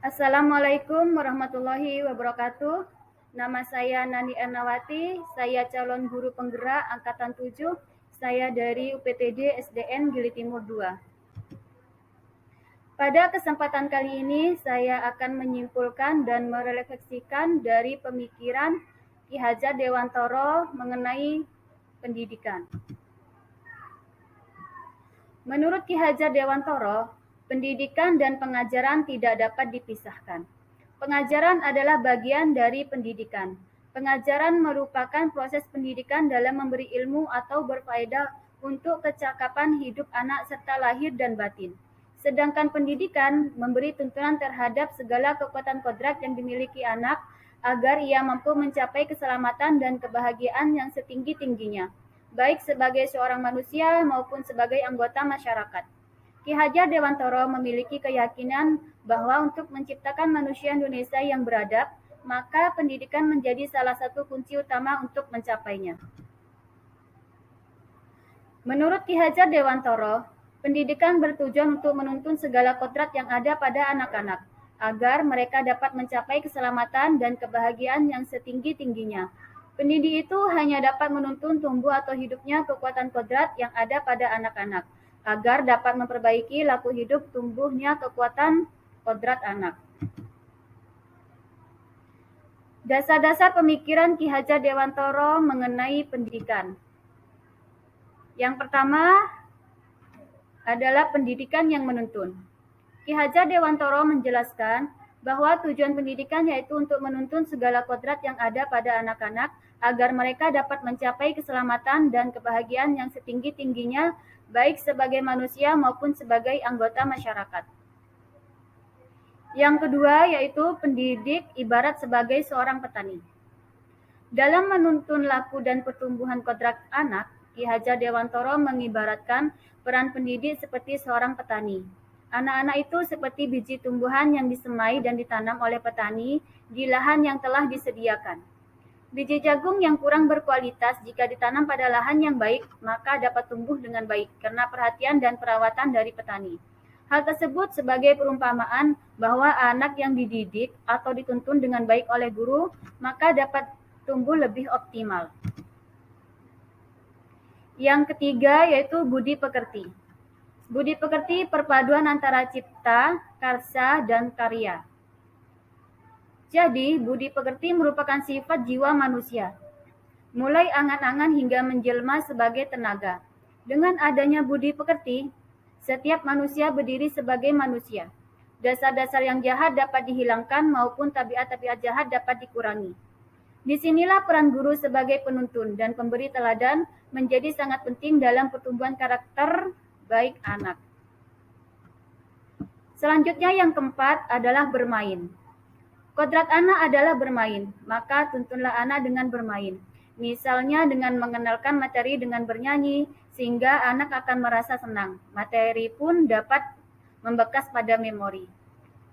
Assalamualaikum warahmatullahi wabarakatuh. Nama saya Nani Ernawati, saya calon guru penggerak Angkatan 7, saya dari UPTD SDN Gili Timur 2. Pada kesempatan kali ini, saya akan menyimpulkan dan merefleksikan dari pemikiran Ki Hajar Dewantoro mengenai pendidikan. Menurut Ki Hajar Dewantoro, pendidikan dan pengajaran tidak dapat dipisahkan. Pengajaran adalah bagian dari pendidikan. Pengajaran merupakan proses pendidikan dalam memberi ilmu atau berfaedah untuk kecakapan hidup anak serta lahir dan batin. Sedangkan pendidikan memberi tuntunan terhadap segala kekuatan kodrat yang dimiliki anak agar ia mampu mencapai keselamatan dan kebahagiaan yang setinggi-tingginya, baik sebagai seorang manusia maupun sebagai anggota masyarakat. Ki Hajar Dewantoro memiliki keyakinan bahwa untuk menciptakan manusia Indonesia yang beradab, maka pendidikan menjadi salah satu kunci utama untuk mencapainya. Menurut Ki Hajar Dewantoro, pendidikan bertujuan untuk menuntun segala kodrat yang ada pada anak-anak, agar mereka dapat mencapai keselamatan dan kebahagiaan yang setinggi-tingginya. Pendidik itu hanya dapat menuntun tumbuh atau hidupnya kekuatan kodrat yang ada pada anak-anak, agar dapat memperbaiki laku hidup tumbuhnya kekuatan kodrat anak. Dasar-dasar pemikiran Ki Hajar Dewantoro mengenai pendidikan. Yang pertama adalah pendidikan yang menuntun. Ki Hajar Dewantoro menjelaskan bahwa tujuan pendidikan yaitu untuk menuntun segala kodrat yang ada pada anak-anak agar mereka dapat mencapai keselamatan dan kebahagiaan yang setinggi-tingginya, baik sebagai manusia maupun sebagai anggota masyarakat. Yang kedua yaitu pendidik ibarat sebagai seorang petani. Dalam menuntun laku dan pertumbuhan kodrat anak, Ki Hajar Dewantoro mengibaratkan peran pendidik seperti seorang petani. Anak-anak itu seperti biji tumbuhan yang disemai dan ditanam oleh petani di lahan yang telah disediakan. Biji jagung yang kurang berkualitas jika ditanam pada lahan yang baik, maka dapat tumbuh dengan baik karena perhatian dan perawatan dari petani. Hal tersebut sebagai perumpamaan bahwa anak yang dididik atau dituntun dengan baik oleh guru, maka dapat tumbuh lebih optimal. Yang ketiga yaitu budi pekerti. Budi pekerti perpaduan antara cipta, karsa, dan karya. Jadi, budi pekerti merupakan sifat jiwa manusia, mulai angan-angan hingga menjelma sebagai tenaga. Dengan adanya budi pekerti, setiap manusia berdiri sebagai manusia. Dasar-dasar yang jahat dapat dihilangkan maupun tabiat-tabiat jahat dapat dikurangi. Disinilah peran guru sebagai penuntun dan pemberi teladan menjadi sangat penting dalam pertumbuhan karakter baik anak. Selanjutnya yang keempat adalah bermain. Kodrat anak adalah bermain, maka tuntunlah anak dengan bermain. Misalnya dengan mengenalkan materi dengan bernyanyi, sehingga anak akan merasa senang. Materi pun dapat membekas pada memori.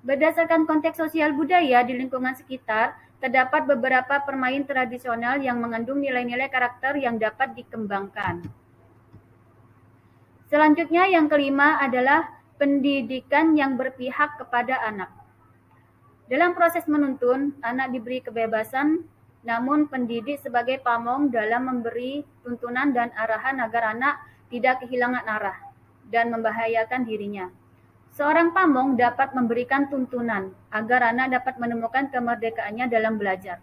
Berdasarkan konteks sosial budaya di lingkungan sekitar, terdapat beberapa permain tradisional yang mengandung nilai-nilai karakter yang dapat dikembangkan. Selanjutnya yang kelima adalah pendidikan yang berpihak kepada anak. Dalam proses menuntun, anak diberi kebebasan, namun pendidik sebagai pamong dalam memberi tuntunan dan arahan agar anak tidak kehilangan arah dan membahayakan dirinya. Seorang pamong dapat memberikan tuntunan agar anak dapat menemukan kemerdekaannya dalam belajar.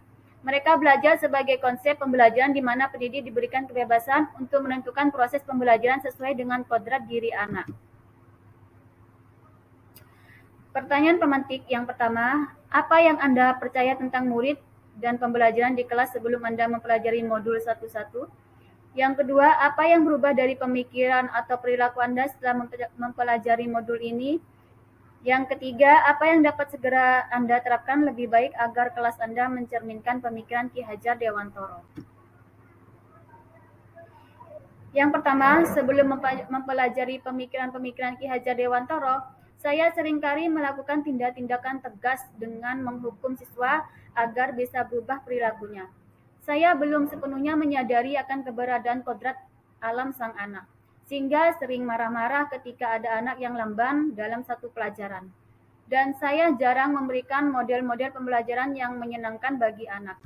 Mereka belajar sebagai konsep pembelajaran di mana pendidik diberikan kebebasan untuk menentukan proses pembelajaran sesuai dengan kodrat diri anak. Pertanyaan pemantik yang pertama, apa yang Anda percaya tentang murid dan pembelajaran di kelas sebelum Anda mempelajari modul 1-1? Yang kedua, apa yang berubah dari pemikiran atau perilaku Anda setelah mempelajari modul ini? Yang ketiga, apa yang dapat segera Anda terapkan lebih baik agar kelas Anda mencerminkan pemikiran Ki Hajar Dewantoro? Yang pertama, sebelum mempelajari pemikiran-pemikiran Ki Hajar Dewantoro, saya seringkali melakukan tindak-tindakan tegas dengan menghukum siswa agar bisa berubah perilakunya. Saya belum sepenuhnya menyadari akan keberadaan kodrat alam sang anak, sehingga sering marah-marah ketika ada anak yang lamban dalam satu pelajaran. dan saya jarang memberikan model-model pembelajaran yang menyenangkan bagi anak.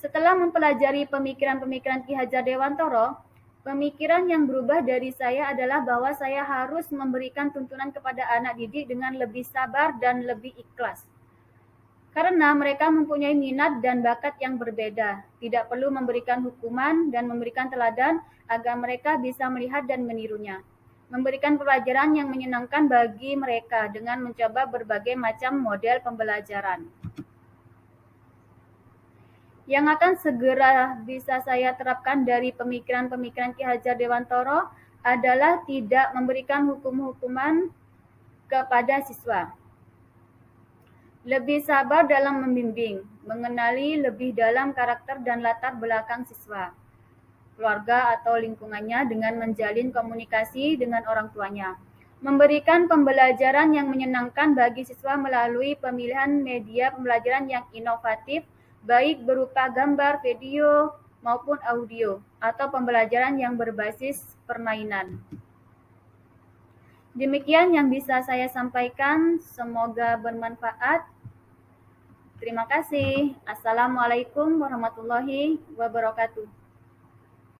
Setelah mempelajari pemikiran-pemikiran Ki Hajar Dewantoro, pemikiran yang berubah dari saya adalah bahwa saya harus memberikan tuntunan kepada anak didik dengan lebih sabar dan lebih ikhlas. Karena mereka mempunyai minat dan bakat yang berbeda, tidak perlu memberikan hukuman dan memberikan teladan agar mereka bisa melihat dan menirunya. Memberikan pelajaran yang menyenangkan bagi mereka dengan mencoba berbagai macam model pembelajaran. Yang akan segera bisa saya terapkan dari pemikiran-pemikiran Ki Hajar Dewantoro adalah tidak memberikan hukum-hukuman kepada siswa. Lebih sabar dalam membimbing, mengenali lebih dalam karakter dan latar belakang siswa, keluarga atau lingkungannya dengan menjalin komunikasi dengan orang tuanya. Memberikan pembelajaran yang menyenangkan bagi siswa melalui pemilihan media pembelajaran yang inovatif, baik berupa gambar, video, maupun audio, atau pembelajaran yang berbasis permainan. Demikian yang bisa saya sampaikan, semoga bermanfaat. Terima kasih. Assalamualaikum warahmatullahi wabarakatuh.